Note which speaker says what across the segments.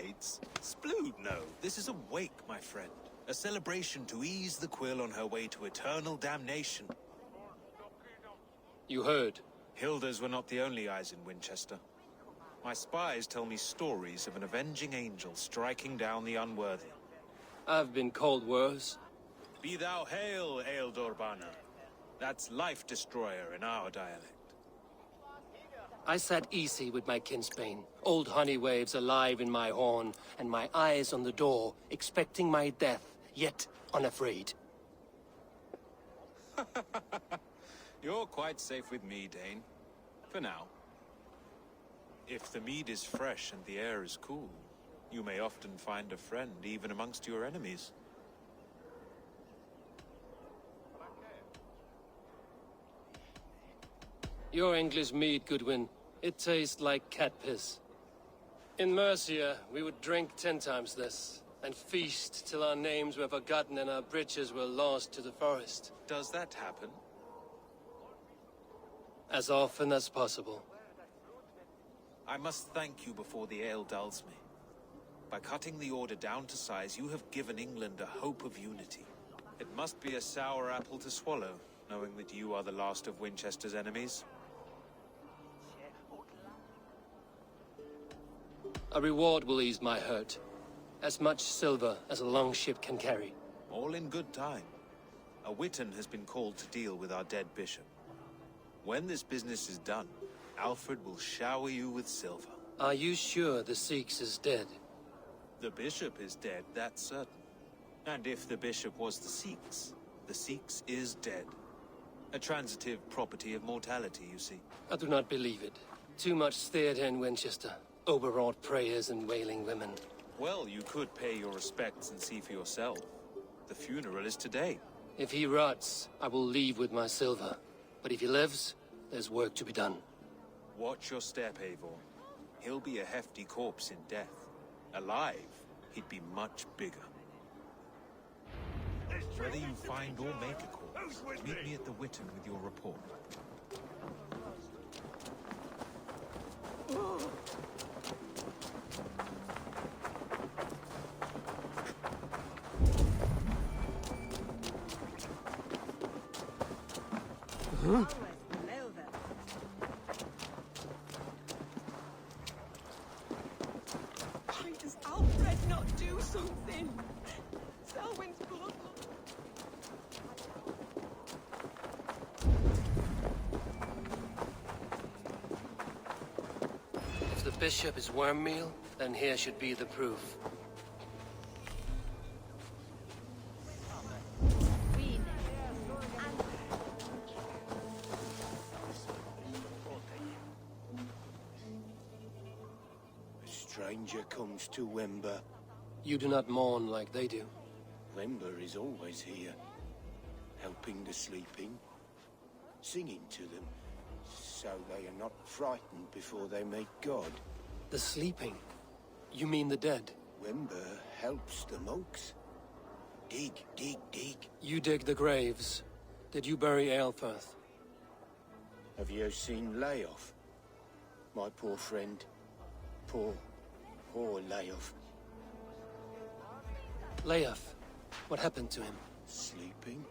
Speaker 1: rides? Splood, no. This is a wake, my friend. A celebration to ease the quill on her way to eternal damnation.
Speaker 2: You heard.
Speaker 1: Hilda's were not the only eyes in Winchester. My spies tell me stories of an avenging angel striking down the unworthy.
Speaker 2: I've been called worse.
Speaker 1: Be thou hail, Ealdorbanna. That's Life Destroyer in our dialect.
Speaker 2: I sat easy with my kinsbane, old honey waves alive in my horn, and my eyes on the door, expecting my death, yet unafraid.
Speaker 1: You're quite safe with me, Dane. For now. If the mead is fresh and the air is cool, you may often find a friend even amongst your enemies.
Speaker 2: Your English mead, Goodwin. It tastes like cat piss. In Mercia, we would drink 10 times this, and feast till our names were forgotten and our bridges were lost to the forest.
Speaker 1: Does that happen?
Speaker 2: As often as possible.
Speaker 1: I must thank you before the ale dulls me. By cutting the order down to size, you have given England a hope of unity. It must be a sour apple to swallow, knowing that you are the last of Winchester's enemies.
Speaker 2: A reward will ease my hurt. As much silver as a longship can carry.
Speaker 1: All in good time. A witan has been called to deal with our dead bishop. When this business is done, Alfred will shower you with silver.
Speaker 2: Are you sure the seax is dead?
Speaker 1: The bishop is dead, that's certain. And if the bishop was the seax is dead. A transitive property of mortality, you see.
Speaker 2: I do not believe it. Too much theater in Winchester. Overwrought prayers and wailing women.
Speaker 1: Well, you could pay your respects and see for yourself. The funeral is today.
Speaker 2: If he rots, I will leave with my silver. But if he lives, there's work to be done.
Speaker 1: Watch your step, Eivor. He'll be a hefty corpse in death. Alive, he'd be much bigger. Whether you find or make a corpse, meet me at the Witan with your report.
Speaker 3: Huh? Why does Alfred not do something? Selwyn's blood.
Speaker 2: If the bishop is worm meal, then here should be the proof.
Speaker 4: Stranger comes to Wember.
Speaker 2: You do not mourn like they do.
Speaker 4: Wember is always here, helping the sleeping, singing to them, so they are not frightened before they meet God.
Speaker 2: The sleeping? You mean the dead?
Speaker 4: Wember helps the monks. Dig, dig, dig.
Speaker 2: You dig the graves. Did you bury Aelfirth?
Speaker 4: Have you seen Layoff? My poor friend. Poor Layoff.
Speaker 2: Leof, what happened to him?
Speaker 4: Sleeping?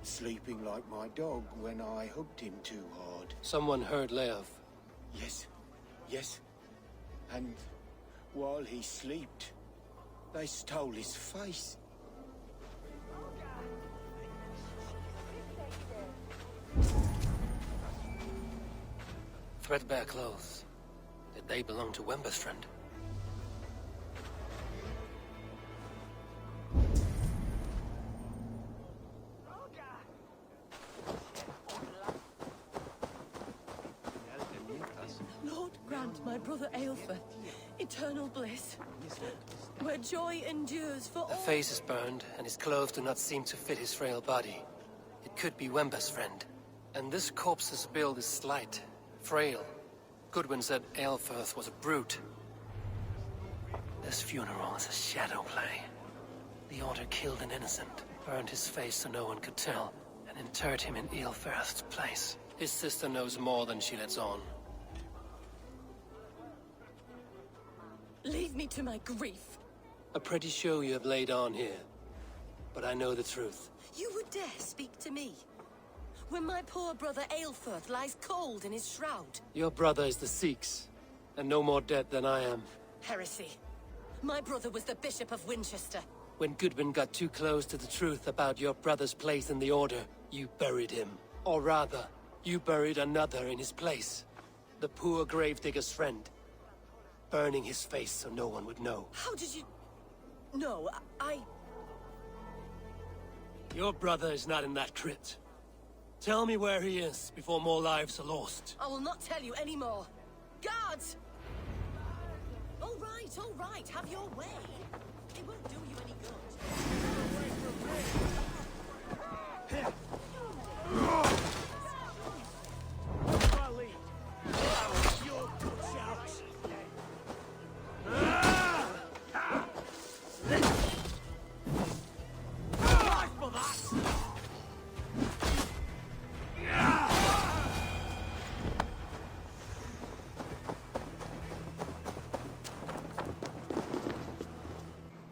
Speaker 4: Sleeping like my dog when I hugged him too hard.
Speaker 2: Someone heard Leof.
Speaker 4: Yes. And while he slept, they stole his face.
Speaker 2: Threadbare clothes. Did they belong to Wember's friend?
Speaker 3: Lord grant my brother Aelfir eternal bliss, where joy endures for all.
Speaker 2: The face is burned, and his clothes do not seem to fit his frail body. It could be Wember's friend. And this corpse's build is slight, frail. Goodwin said Aelfirth was a brute. This funeral is a shadow play. The Order killed an innocent, burned his face so no one could tell, and interred him in Aelfirth's place. His sister knows more than she lets on.
Speaker 3: Leave me to my grief.
Speaker 2: A pretty show you have laid on here. But I know the truth.
Speaker 3: You would dare speak to me? When my poor brother Aelfirth lies cold in his shroud.
Speaker 2: Your brother is the seax, and no more dead than I am.
Speaker 3: Heresy. My brother was the Bishop of Winchester.
Speaker 2: When Goodwin got too close to the truth about your brother's place in the Order, you buried him. Or rather, you buried another in his place. The poor gravedigger's friend. Burning his face so no one would know.
Speaker 3: How did you... No, I...
Speaker 2: Your brother is not in that crypt. Tell me where he is before more lives are lost.
Speaker 3: I will not tell you anymore. Guards! All right, have your way. It won't do you any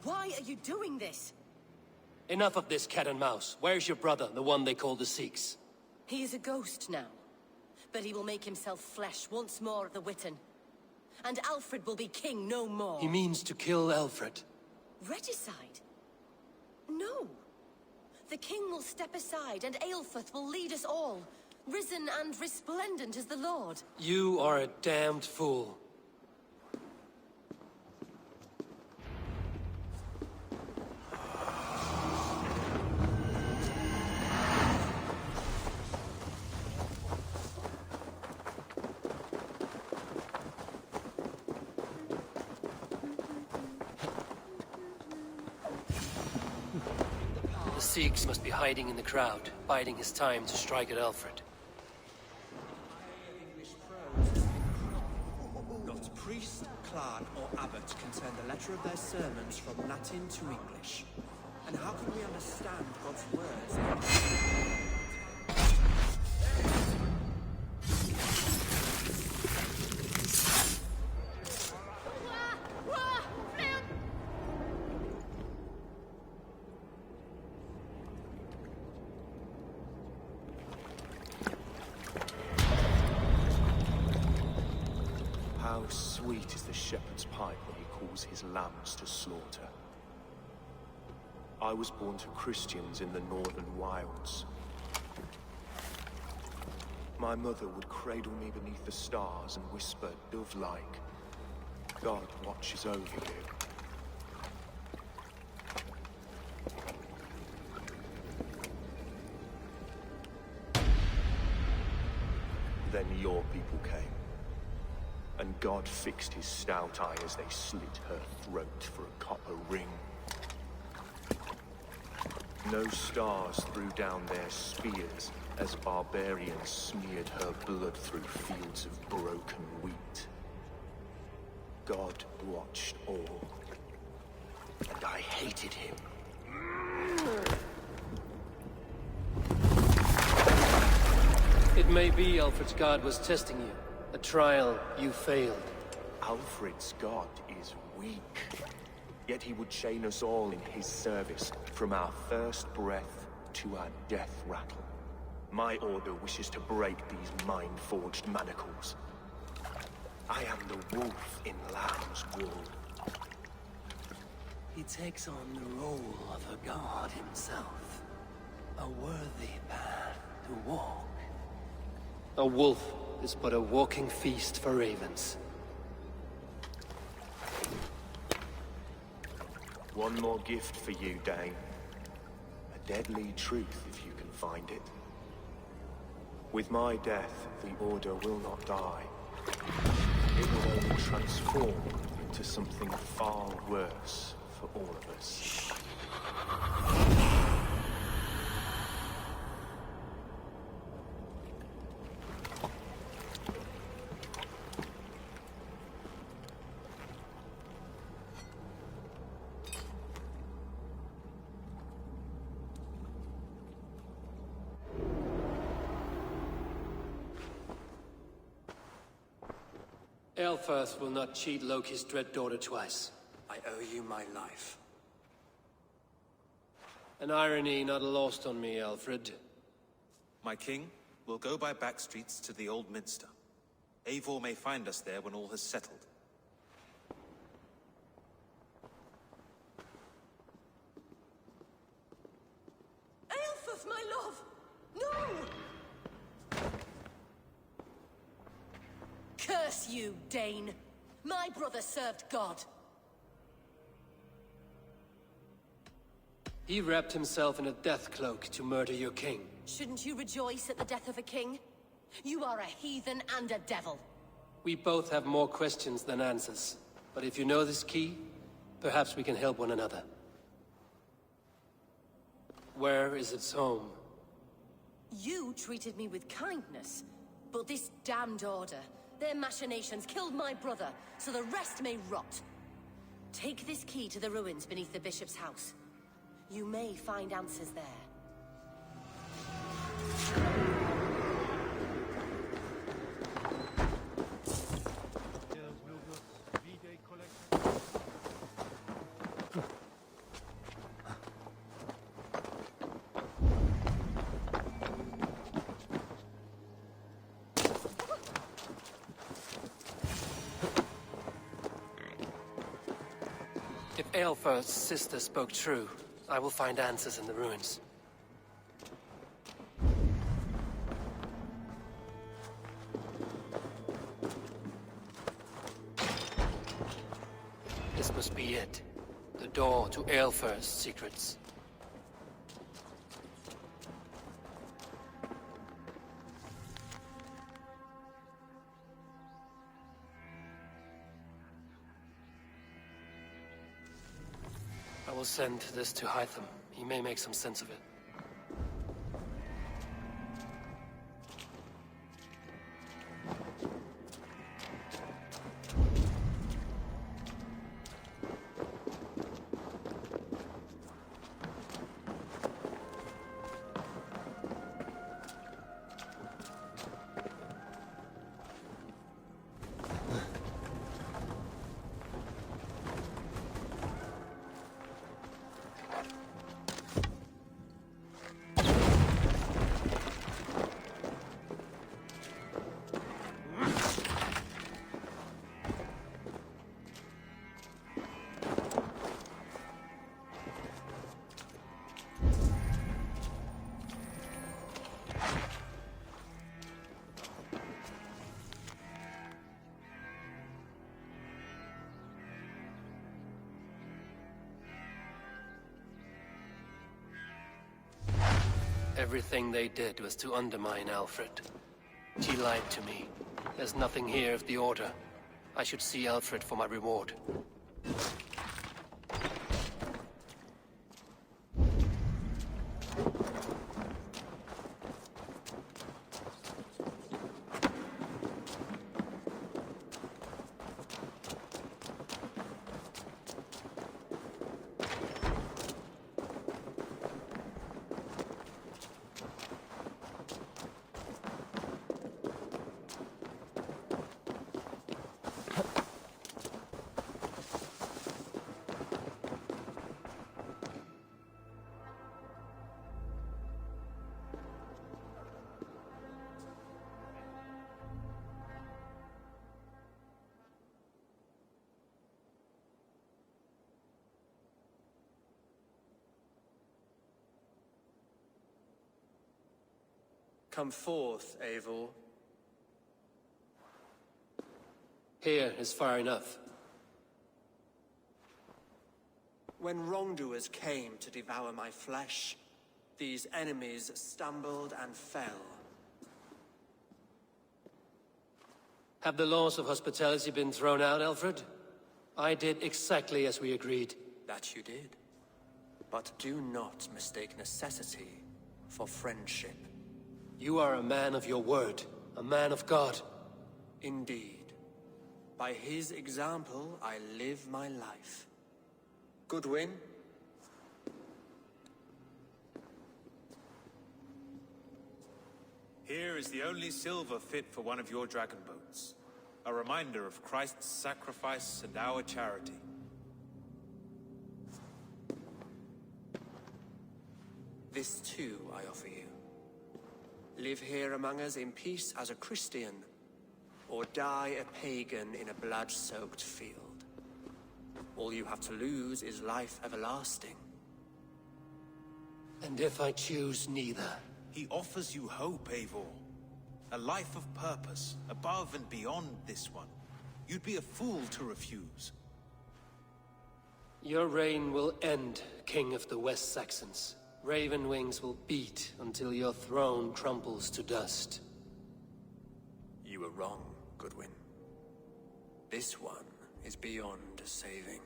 Speaker 3: Why are you doing this?
Speaker 2: Enough of this cat and mouse. Where's your brother, the one they call the seax?
Speaker 3: He is a ghost now. But he will make himself flesh once more at the Witten. And Alfred will be king no more.
Speaker 2: He means to kill Alfred.
Speaker 3: Regicide? No. The king will step aside and Aelfirth will lead us all. Risen and resplendent as the Lord.
Speaker 2: You are a damned fool. The seax must be hiding in the crowd, biding his time to strike at Alfred.
Speaker 5: Not priest, clerk, or abbot can turn the letter of their sermons from Latin to English. And how can we understand God's words?
Speaker 6: How sweet is the shepherd's pipe when he calls his lambs to slaughter. I was born to Christians in the northern wilds. My mother would cradle me beneath the stars and whisper, dove-like, God watches over you. Then your people came. And God fixed his stout eye as they slit her throat for a copper ring. No stars threw down their spears as barbarians smeared her blood through fields of broken wheat. God watched all, and I hated him.
Speaker 2: It may be Alfred's god was testing you. A trial you failed.
Speaker 6: Alfred's god is weak. Yet he would chain us all in his service, from our first breath to our death rattle. My order wishes to break these mind-forged manacles. I am the wolf in lamb's wool.
Speaker 2: He takes on the role of a god himself. A worthy path to walk. A wolf is but a walking feast for ravens.
Speaker 6: One more gift for you, Dane. A deadly truth, if you can find it. With my death, the Order will not die. It will only transform into something far worse for all of us.
Speaker 2: Aelfirth will not cheat Loki's dread daughter twice.
Speaker 5: I owe you my life.
Speaker 2: An irony not lost on me, Alfred.
Speaker 1: My king, we'll go by back streets to the Old Minster. Eivor may find us there when all has settled.
Speaker 3: Aelfirth, my love! No! Curse you, Dane! My brother served God.
Speaker 2: He wrapped himself in a death cloak to murder your king.
Speaker 3: Shouldn't you rejoice at the death of a king? You are a heathen and a devil.
Speaker 2: We both have more questions than answers. But if you know this key, perhaps we can help one another. Where is its home?
Speaker 3: You treated me with kindness, but this damned order, their machinations killed my brother, so the rest may rot. Take this key to the ruins beneath the bishop's house. You may find answers there.
Speaker 2: If Aelfirth's sister spoke true, I will find answers in the ruins. This must be it. The door to Aelfirth's secrets. I will send this to Hytham. He may make some sense of it. Everything they did was to undermine Alfred. She lied to me. There's nothing here of the Order. I should see Alfred for my reward.
Speaker 5: Come forth, Eivor.
Speaker 2: Here is far enough.
Speaker 5: When wrongdoers came to devour my flesh, these enemies stumbled and fell.
Speaker 2: Have the laws of hospitality been thrown out, Alfred? I did exactly as we agreed.
Speaker 5: That you did. But do not mistake necessity for friendship.
Speaker 2: You are a man of your word, a man of God.
Speaker 5: Indeed. By his example, I live my life. Goodwin?
Speaker 1: Here is the only silver fit for one of your dragon boats. A reminder of Christ's sacrifice and our charity.
Speaker 5: This too I offer you. Live here among us in peace as a Christian, or die a pagan in a blood-soaked field. All you have to lose is life everlasting.
Speaker 2: And if I choose neither?
Speaker 1: He offers you hope, Eivor. A life of purpose, above and beyond this one. You'd be a fool to refuse.
Speaker 2: Your reign will end, King of the West Saxons. Raven wings will beat until your throne crumbles to dust.
Speaker 5: You were wrong, Goodwin. This one is beyond saving.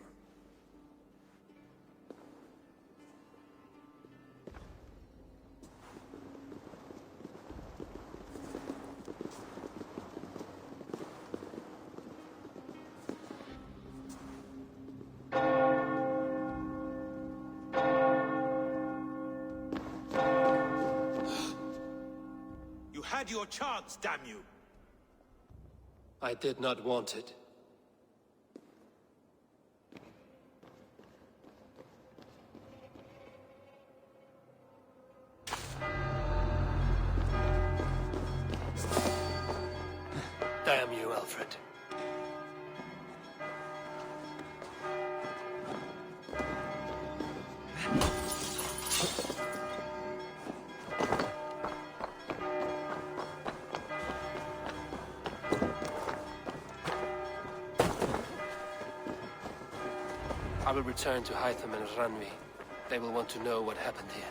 Speaker 1: You had your chance, damn you!
Speaker 2: I did not want it. Damn you, Alfred. I will return to Hytham and Ranvi. They will want to know what happened here.